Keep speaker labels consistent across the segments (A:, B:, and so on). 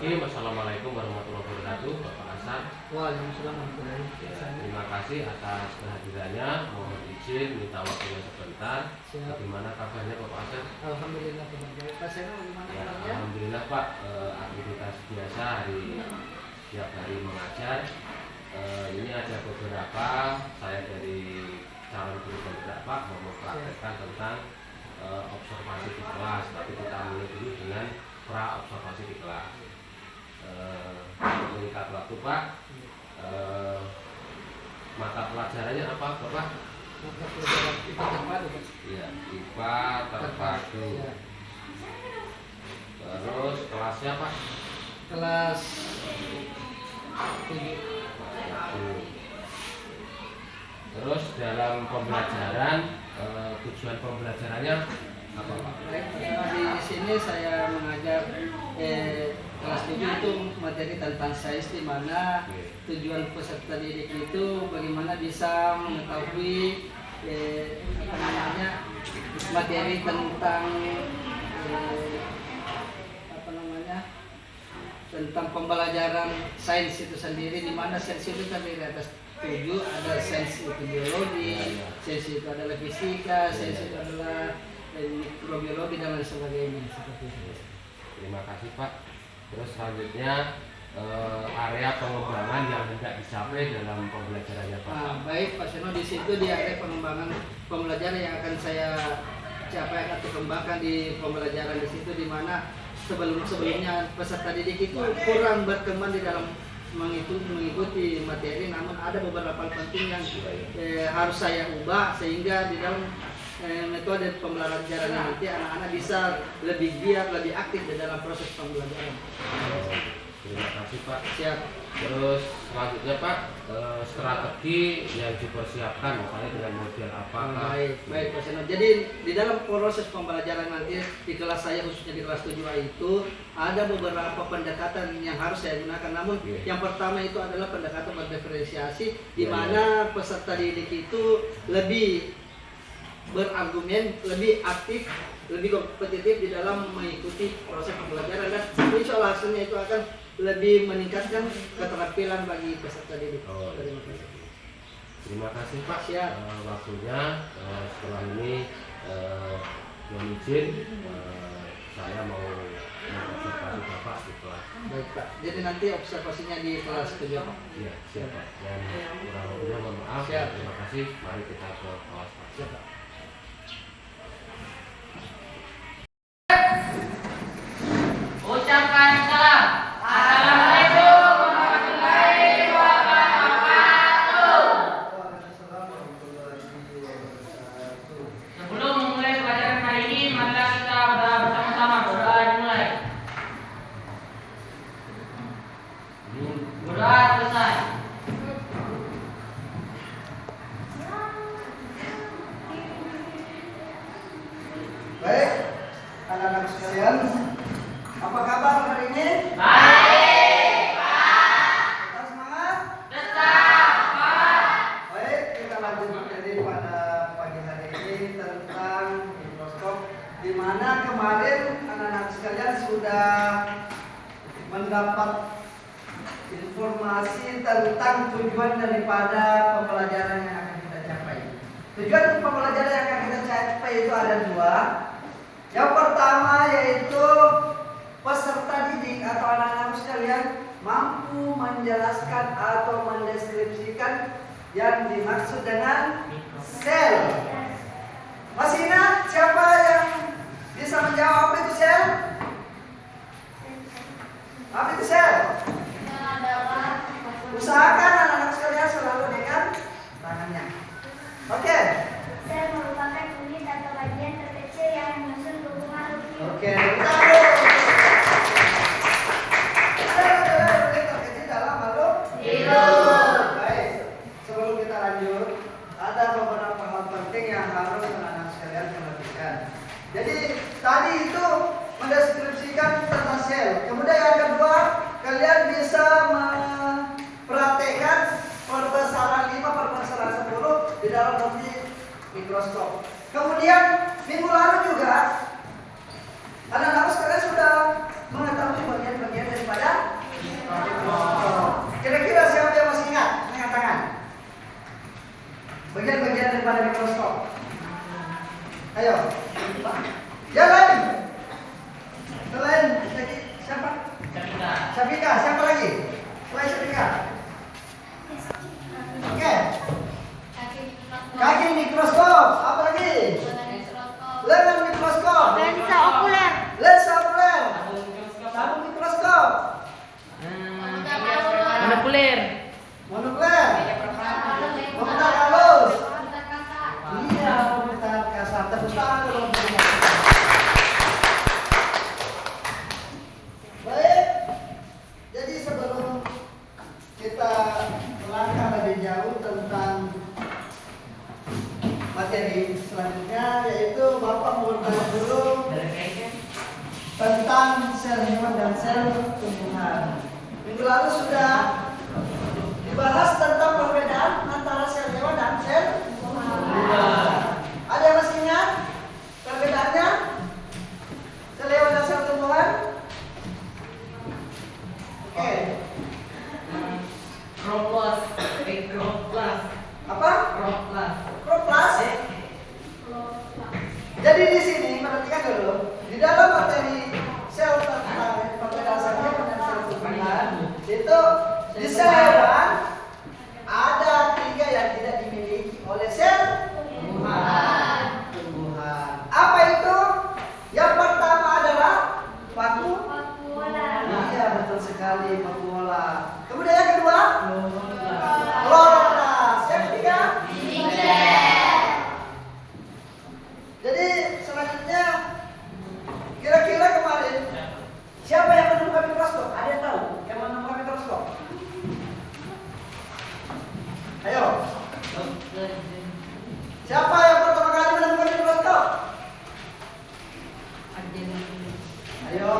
A: Bismillahirrahmanirrahim. Assalamualaikum warahmatullahi wabarakatuh. Bapak Hasan.
B: Waalaikumsalam warahmatullahi wabarakatuh.
A: Terima kasih atas kehadirannya. Mohon izin minta waktunya sebentar.
B: Siap.
A: Bagaimana kabarnya Bapak Hasan?
B: Alhamdulillah baik. Pak Seno gimana
A: Ya,
B: kabarnya?
A: alhamdulillah Pak. Aktivitas biasa tiap hari mengajar. Ini ada beberapa saya dari calon guru penggerak Pak mau mempraktekkan tentang observasi di kelas. Tapi kita mulai dulu dengan pra observasi di kelas. Meningkat waktu Pak. Mata pelajarannya apa Bapak?
B: Mata pelajaran IPA terpadu Pak.
A: Iya, IPA terpadu.
B: Ya.
A: Terus kelasnya Pak?
B: Kelas 7.
A: Terus dalam pembelajaran tujuan pembelajarannya apa Pak?
B: Baik, di sini saya mengajar kelas 7 itu materi tentang sains, di mana tujuan peserta didik itu bagaimana bisa mengetahui materi tentang tentang pembelajaran sains itu sendiri, di mana sains itu terdiri atas 7, ada sains itu biologi, sains itu adalah fisika, sains itu adalah mikrobiologi dan lain sebagainya seperti itu.
A: Terima kasih Pak. Terus selanjutnya area pengembangan yang hendak dicapai dalam pembelajarannya Pak.
B: Baik Pak Seno, di situ di area pengembangan pembelajaran yang akan saya capai atau kembangkan di pembelajaran di situ, di mana sebelumnya peserta didik itu kurang berkembang di dalam mengikuti materi, namun ada beberapa hal penting yang harus saya ubah sehingga di dalam metode pembelajaran nanti anak-anak bisa lebih giat, lebih aktif di dalam proses pembelajaran.
A: Terima kasih Pak.
B: Siap.
A: Terus selanjutnya Pak, strategi yang dipersiapkan misalnya dengan model apakah?
B: Baik Pak Seno. Jadi di dalam proses pembelajaran nanti di kelas saya, khususnya di kelas 7A itu ada beberapa pendekatan yang harus saya gunakan. Namun yang pertama itu adalah pendekatan berdiferensiasi, di mana peserta didik itu lebih berargumen, lebih aktif, lebih kompetitif di dalam mengikuti proses pembelajaran, dan insya Allah hasilnya itu akan lebih meningkatkan keterampilan bagi peserta didik.
A: Terima kasih Pak.
B: Siap.
A: Waktunya setelah ini mohon izin saya mau mengobservasi Bapak di kelas.
B: Baik Pak. Jadi nanti observasinya di kelas 7 Pak.
A: Iya, siap Pak. Dan kurang lebihnya mohon maaf.
B: Siap.
A: Terima kasih. Mari kita ke kelas Pak.
B: Siap Pak.
C: Ucapkan salam. Assalamualaikum warahmatullahi wabarakatuh. Sebelum memulai pelajaran hari ini, marilah kita berdoa bersama-sama. Berdoa dimulai. Berdoa selesai.
B: Baik, anak-anak sekalian, apa kabar hari ini?
C: Baik, Pak.
B: Tetap semangat?
C: Tetap, Pak.
B: Baik, kita lanjut materi pada pagi hari ini tentang mikroskop, di mana kemarin anak-anak sekalian sudah mendapat informasi tentang tujuan daripada pembelajaran yang akan kita capai. Tujuan pembelajaran yang akan kita capai itu ada 2. Yang pertama yaitu peserta didik atau anak-anak sekalian mampu menjelaskan atau mendeskripsikan yang dimaksud dengan sel. Masih ingat siapa yang bisa menjawab apa itu sel? Apa itu sel? Usahakan anak-anak sekalian selalu dengan tangannya. Oke.
D: Sel merupakan unit atau bagian terkecil yang menyusun tubuh makhluk hidup.
B: Oke, tahu. Sel adalah unit terkecil dalam makhluk
C: Hidup.
B: Baik. Sebelum kita lanjut, ada beberapa hal penting yang harus anak-anak sekalian perhatikan. Jadi tadi itu mendeskripsikan tentang sel. Kemudian yang kedua, kalian bisa mempraktekkan perbesaran 5 perbesaran 10 di dalam objek mikroskop. Kemudian minggu lalu juga anak-anak sekalian sudah mengetahui bagian-bagian daripada daripada mikroskop. Ayo, jalan. Selain siapa? Syafika, siapa lagi? Selain Syafika. Oke. Kaki mikroskop, apa lagi? Lengan mikroskop.
D: Lensa okuler.
B: Lensa okuler. Sabuk mikroskop.
C: Monokler.
B: Monokler. Pemetar halus. Iya, pemetar kasar. Tepuk tangan dulu. Baik. Jadi sebelum kita melangkah lebih jauh tentang materi selanjutnya, yaitu Bapak mau bertanya dulu tentang sel hewan dan sel tumbuhan. Minggu lalu sudah dibahas tentang perbedaan antara sel hewan dan sel tumbuhan. Ada yang masih ingat perbedaannya? Sel hewan dan sel tumbuhan? Oke. Apa? Proplas. Jadi di sini perhatikan dulu, di dalam materi sel tentang perbedaan sel hewan dan sel tumbuhan, itu di sel hewan ada 3 yang tidak dimiliki oleh sel tumbuhan. Apa itu? Yang pertama adalah Iya, betul sekali, vakuola. Kemudian yang kedua, kloroplas. Yang ketiga, jadi selanjutnya, kira-kira kemarin siapa yang menemukan mikroskop? Ada yang tahu yang menemukan mikroskop? Ayo. Siapa yang pertama kali menemukan mikroskop? Ayo.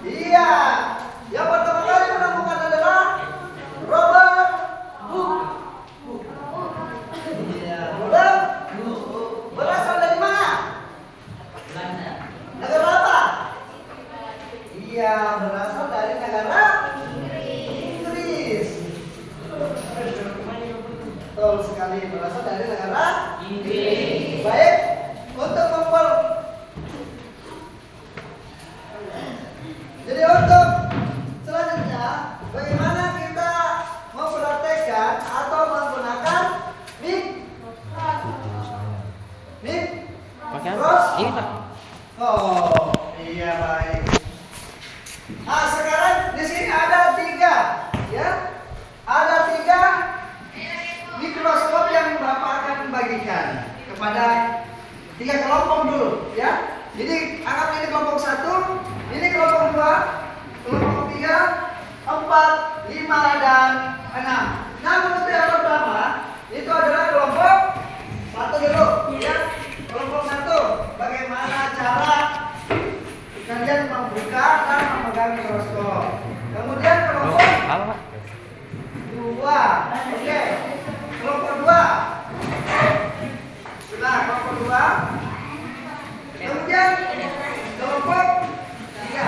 B: Iya. Yang pertama kali menemukan adalah Robert Hooke. Iya, Robert Hooke. Berasal dari mana? Negara apa? Iya, berasal dari negara Inggris. Betul sekali, berasal dari negara Inggris. Baik, jadi untuk selanjutnya, bagaimana kita mempraktekkan atau menggunakan mikroskop?
C: Ini Pak.
B: Oh, iya baik. Nah, sekarang di sini ada 3, ya. Ada 3 mikroskop yang Bapak akan bagikan kepada 3 kelompok dulu, ya. Jadi anggap ini kelompok 1, ini kelompok 2, kelompok 3, 4, 5 dan 6. Nah, untuk yang pertama itu adalah kelompok 1 dulu, ya. Kelompok 1, bagaimana cara kalian membuka dan memegang mikroskop. Kemudian kelompok 2, oke. Kelompok 2. Sudah, kelompok 2. Kemudian kelompok 3.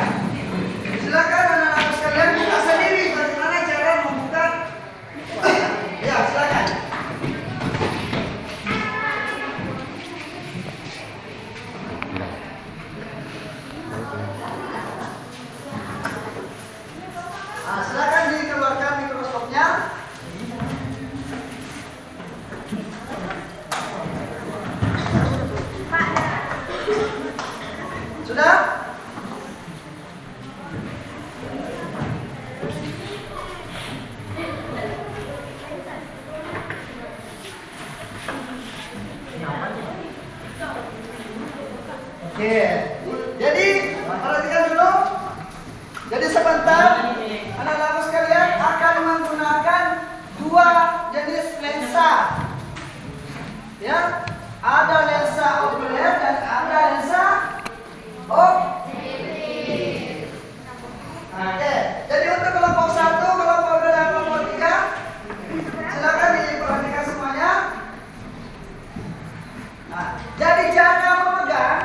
B: Silakan anak-anak sekalian buka sendiri bagaimana cara membuka. Ya, silakan. Nah, silakan dikeluarkan mikroskopnya. Sudah? Oke. Jadi, perhatikan dulu. Jadi sebentar anak-anak sekalian akan menggunakan 2 jenis lensa. Ya, ada lensa okuler dan ada lensa Oke, jadi untuk kelompok 1, kelompok 2 dan kelompok 3, silakan diperhatikan semuanya. Nah, jadi cara memegang.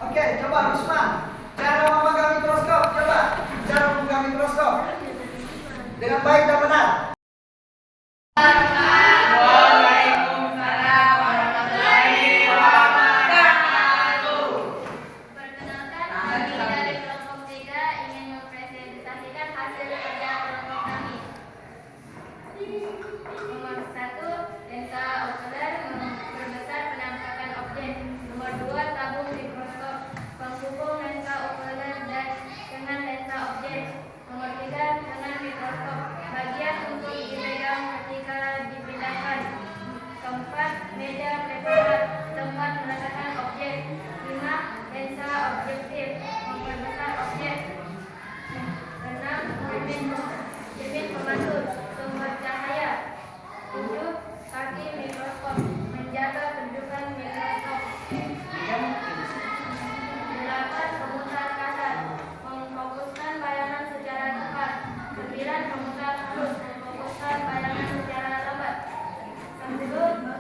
B: Oke, coba Rusman, cara memegang mikroskop, coba cara memegang mikroskop dengan baik dan benar.
D: Nomor 1, lensa okuler memperbesar penampakan objek. Nomor 2, tabung mikroskop penghubung lensa okuler dan dengan lensa objek. Nomor 3, dengan mikroskop bagian untuk dipegang ketika dipindahkan. Keempat, meja preparat tempat meletakkan objek. 5, lensa objektif memperbesar objek. 6, cermin pematur sumber cahaya. 7, kaki mikroskop menjaga kedudukan mikroskop. 8, pemutar kasar memfokuskan bayangan secara tepat. 9, pemutar halus memfokuskan bayangan secara lambat. 10,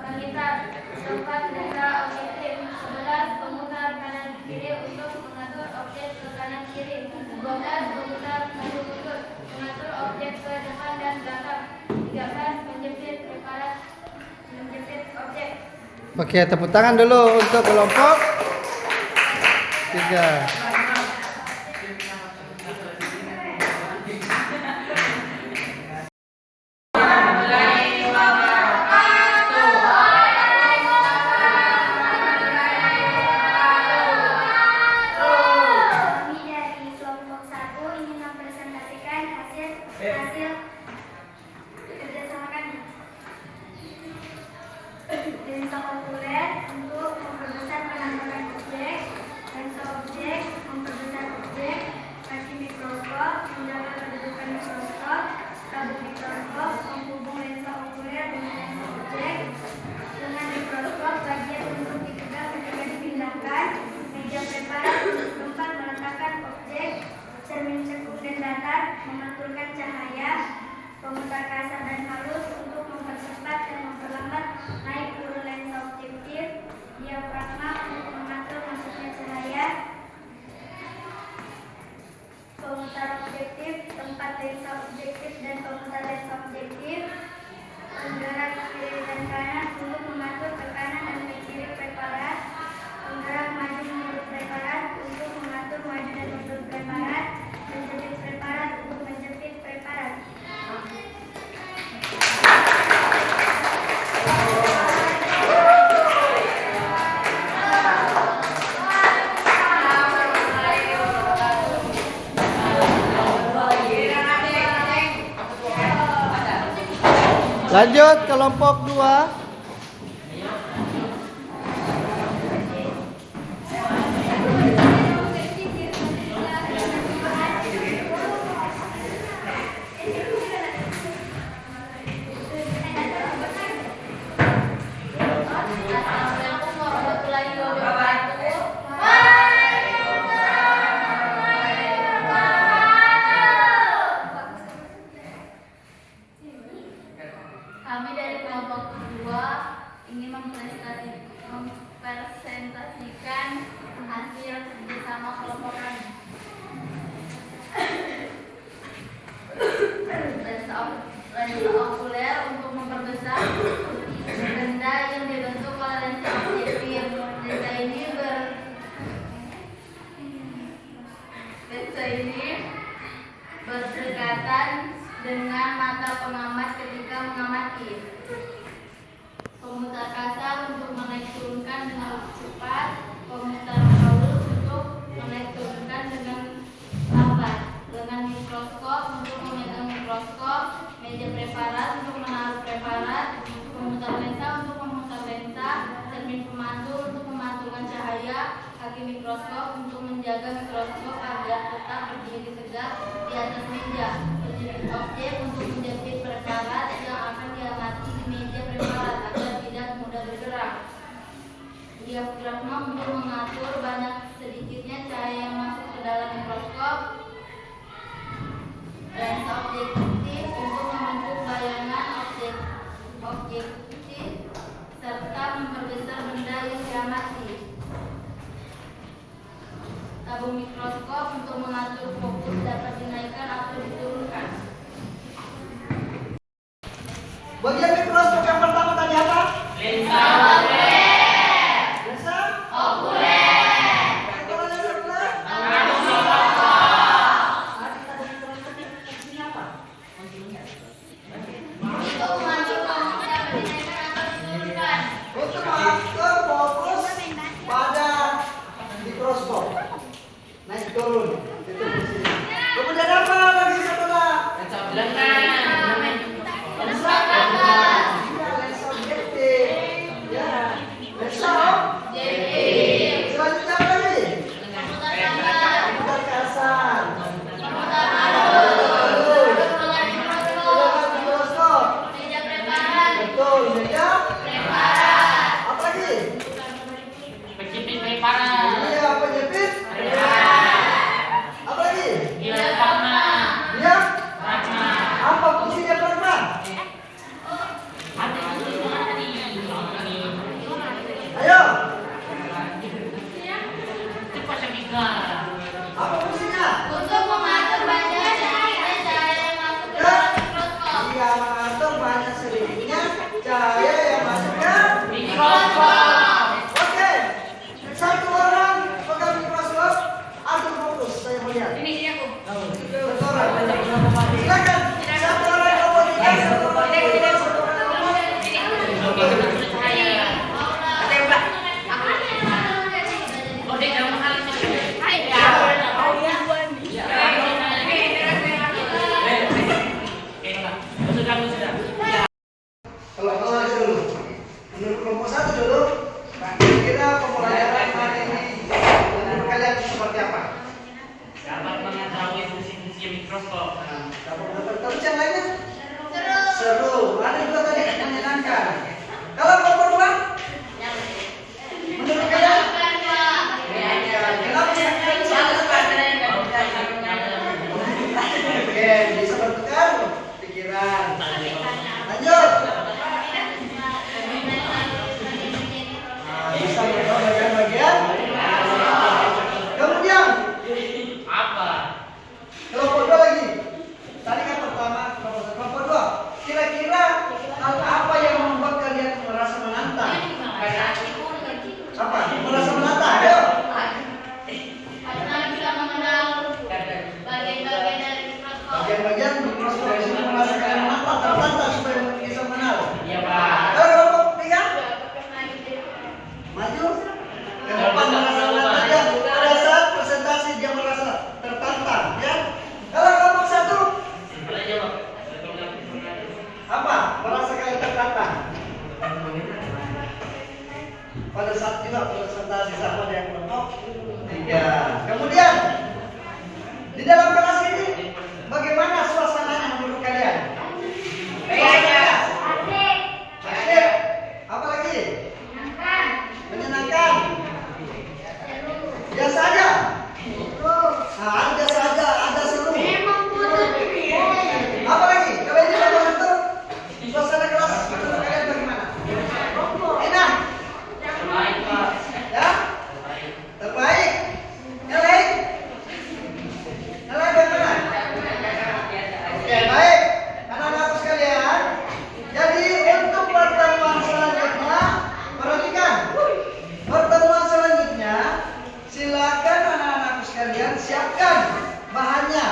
D: pengitar tempat lensa objektif. 11, pemutar kanan kiri untuk mengatur objek ke kanan kiri. 12, pemutar mundur mengatur objek ke depan dan belakang. 13, menjepit preparat menjepit objek.
B: Oke, tepuk tangan dulu untuk kelompok 3.
D: Kami dari kelompok 1 ingin mempresentasikan hasil kerjasama kami. Lensa okuler untuk memperbesar penampakan objek, lensa objek memperbesar objek, kaki mikroskop menjaga kedudukan mikroskop, tabung mikroskop menghubung lensa okuler dengan lensa objek, dengan mikroskop bagian untuk dipegang ketika dipindahkan, meja preparat tempat meletakkan objek, cermin cekung dan datar mengaturkan cahaya, pemutar kasar dan halus untuk mempercepat dan memperlambat naik turun lensa objektif, diafragma untuk mengatur masuknya cahaya, pemutar objektif, tempat lensa objektif dan pemutar lensa objektif, penggerak kiri dan kanan untuk mengatur ke kanan dan ke kiri preparat, penggerak maju mundur preparat untuk mengatur maju dan mundur preparat, menjepit preparat untuk menjepit preparat.
B: Lanjut kelompok 2.
D: Assalamualaikum warahmatullahi wabarakatuh. Kami dari kelompok 2 ingin mempresentasikan hasil kerjasama kelompok kami. Lensa okuler untuk memperbesar benda yang dibentuk oleh lensa objektif. Lensa ini berdekatan dengan mata pengamat ketika mengamati. Pemutar kasar untuk menaik turunkan dengan cepat, pemutar halus untuk menaik turunkan dengan lambat. Dengan mikroskop untuk memegang mikroskop, meja preparat untuk menaruh preparat, pemutar lensa untuk memutar lensa, cermin pemantul untuk memantulkan cahaya, kaki mikroskop untuk menjaga mikroskop agar tetap berdiri tegak di atas meja, penjepit objek untuk menjepit preparat yang akan diamati di meja preparat agar tidak mudah bergerak, diafragma untuk mengatur banyak sedikitnya cahaya yang masuk ke dalam mikroskop, lensa objektif untuk membentuk bayangan objektif serta memperbesar benda yang diamati. Tabung mikroskop untuk mengatur fokus dapat dinaikkan atau diturunkan.
B: Bagian mikroskop yang pertama tadi apa?
C: Lensa
B: Lensa
C: okuler.
B: Kalau yang kedua,
C: Tabung mikroskop.
B: tadi mikroskop ini fungsinya apa?
D: Untuk mengatur
B: Lensa objektif. Ya. Lensa objektif. Selanjutnya apa lagi? Komputer kasar. Mikroskop. Betul, meja. Apa lagi?
C: Penjepit preparan.
B: Iya, penjepit. Apa lagi?
C: Iya, Karma.
B: Iya.
C: Karma.
B: Apa fungsinya perma?
C: Ada yang tadi.
B: Ayo.
C: Cepat sebutkan.
B: Apa fungsinya?
D: Untuk mengatur banyak cahaya yang masuk ke dalam mikroskop.
B: Dia mengatur banyak sedikitnya cahaya yang masuk ke
C: Mikroskop.
B: Oke. Satu orang pegang mikroskop, atur fokus. Saya mau lihat.
C: Ini aku.
B: Satu orang. Silakan. Satu orang nomor tiga, satu orang nomor dua, satu orang nomor.
C: Oke, kita sudah cahaya. Ada yang Mbak? Oh, dia dalam hal ini. Hai.
B: Kalau kelas dulu, menurut kelompok satu dulu, kira pembelajaran hari ini menurut kalian seperti apa?
C: Dapat mengetahui fungsi-fungsi mikroskop.
B: Terus yang lainnya? Seru. Ada juga tadi menyenangkan. Kalau kelompok dua, menurut kalian? Oke, bisa bertukar pikiran. Lanjut. Bisa bertukar bagian-bagian. Kemudian
C: Apa?
B: kelompok dua lagi. Tadi kan pertama kelompok dua. Kira-kira hal apa yang membuat kalian merasa menantang? Apa? Merasa menantang? Ayo.
D: Karena bisa mengenal bagian-bagian dari mikroskop.
B: Bagian-bagian mikroskop di sini merasa kalian menantang, tertantang supaya bisa mengenal.
C: Iya, Pak.
B: Kalau kelompok tiga, maju. Ke depan merasa menantang ya. Pada saat presentasi dia merasa tertantang ya. Kalau kelompok satu,
C: Boleh jawab.
B: apa? Merasa kalian tertantang. Pada saat juga presentasi sama dengan kelompok tiga. Kemudian di dalam kelas ini bagaimana suasananya menurut kalian? Asik. Apa lagi? Menyenangkan. Biasa aja. Nah, ada biasa aja, ada seru. Apa lagi? Kalau ini kelompok satu, suasana kelas menurut kalian bagaimana? Enak.
C: Baik, Pak.
B: Ya? Terbaik. Yang lain? Yang lain bagaimana? Oke, baik. Anak-anakku sekalian, jadi untuk pertemuan selanjutnya, perhatikan. Pertemuan selanjutnya, silakan anak-anakku sekalian siapkan bahannya.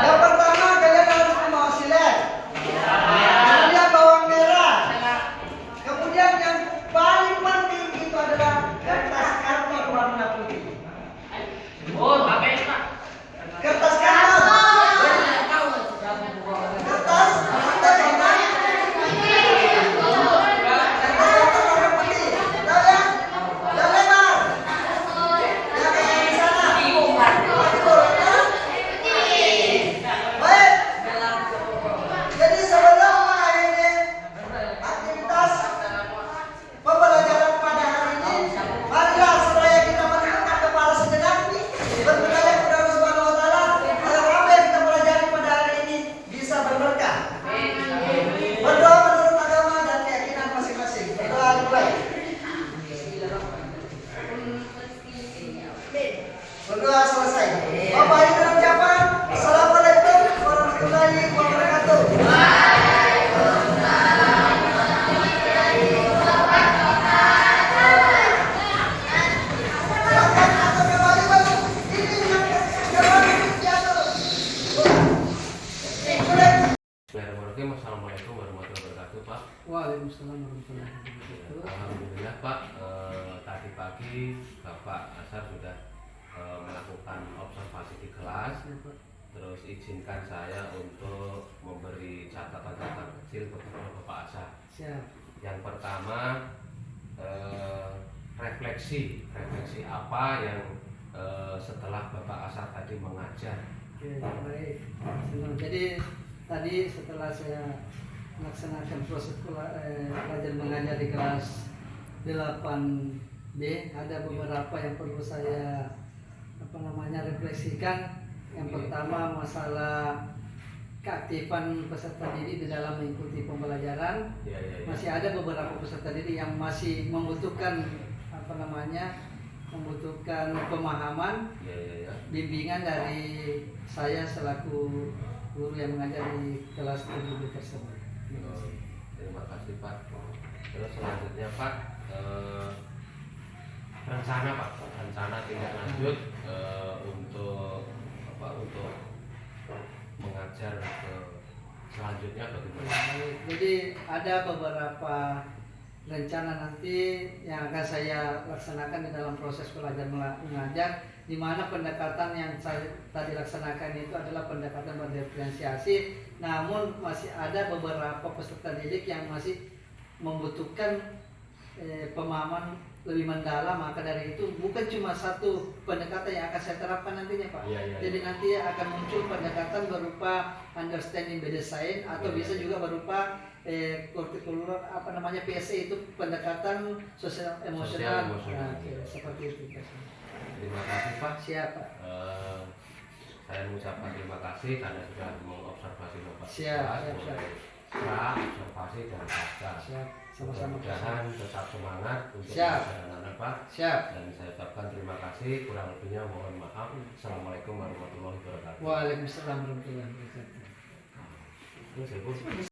B: Yang pertama, kalian harus membawa silet. Kemudian bawang merah. Kemudian yang paling penting itu adalah kertas karton warna putih.
C: Oh, apa ini, Pak?
B: Kertas karton. Kertas karton warna putih. Tahu ya? Yang lebar. Yang kayak di sana. Betul, ya? Baik. Jadi sebelum mengakhiri aktivitas pembelajaran pada hari ini, marilah supaya kita menundukkan kepala sejenak, berdoa kepada Allah Subhanahu wa taala agar apa yang kita pelajari pada hari ini bisa berberkah. Berdoa menurut agama dan keyakinan masing-masing. Berdoa dimulai. Berdoa selesai. Bapak Ibu dan ucapan Assalamualaikum warahmatullahi wabarakatuh. Silakan atau kembali baru. Ini
A: Bismillahirrahmanirrahim. Assalamualaikum warahmatullahi wabarakatuh, Pak.
B: Waalaikumsalam warahmatullahi wabarakatuh.
A: Alhamdulillah, Pak. Tadi pagi Bapak Asar sudah melakukan observasi di kelas. Terus izinkan saya untuk kecil kepada Bapak Asar.
B: Siap.
A: Yang pertama refleksi apa yang setelah Bapak Asar tadi mengajar.
B: Oke, baik. Senang. Jadi tadi setelah saya melaksanakan proses belajar mengajar di kelas 8B, ada beberapa yang perlu saya refleksikan. Yang pertama masalah keaktifan peserta didik di dalam mengikuti pembelajaran. Masih ada beberapa peserta didik yang masih membutuhkan membutuhkan pemahaman, bimbingan dari saya selaku guru yang mengajar di kelas 7B tersebut.
A: Terima kasih Pak. Terus selanjutnya Pak, rencana tindak lanjut untuk mengajar ke selanjutnya bagaimana?
B: Jadi ada beberapa rencana nanti yang akan saya laksanakan di dalam proses belajar mengajar, di mana pendekatan yang saya tadi laksanakan itu adalah pendekatan berdiferensiasi, namun masih ada beberapa peserta didik yang masih membutuhkan pemahaman lebih mendalam. Maka dari itu bukan cuma satu pendekatan yang akan saya terapkan nantinya Pak. Jadi nanti akan muncul pendekatan berupa understanding by design, atau bisa juga berupa kurikuler PSA, itu pendekatan sosial emosional. Seperti itu.
A: Terima kasih Pak.
B: Siap Pak.
A: Saya mengucapkan terima kasih karena sudah mengobservasi Bapak.
B: Siap.
A: Observasi dan baca.
B: Siap. Sama-sama.
A: Mudah-mudahan tetap semangat untuk
B: Siap.
A: anak-anak Pak.
B: Siap.
A: Dan saya ucapkan terima kasih, kurang lebihnya mohon maaf. Assalamualaikum warahmatullahi wabarakatuh.
B: Waalaikumsalam warahmatullahi wabarakatuh.
A: Terus, Ibu.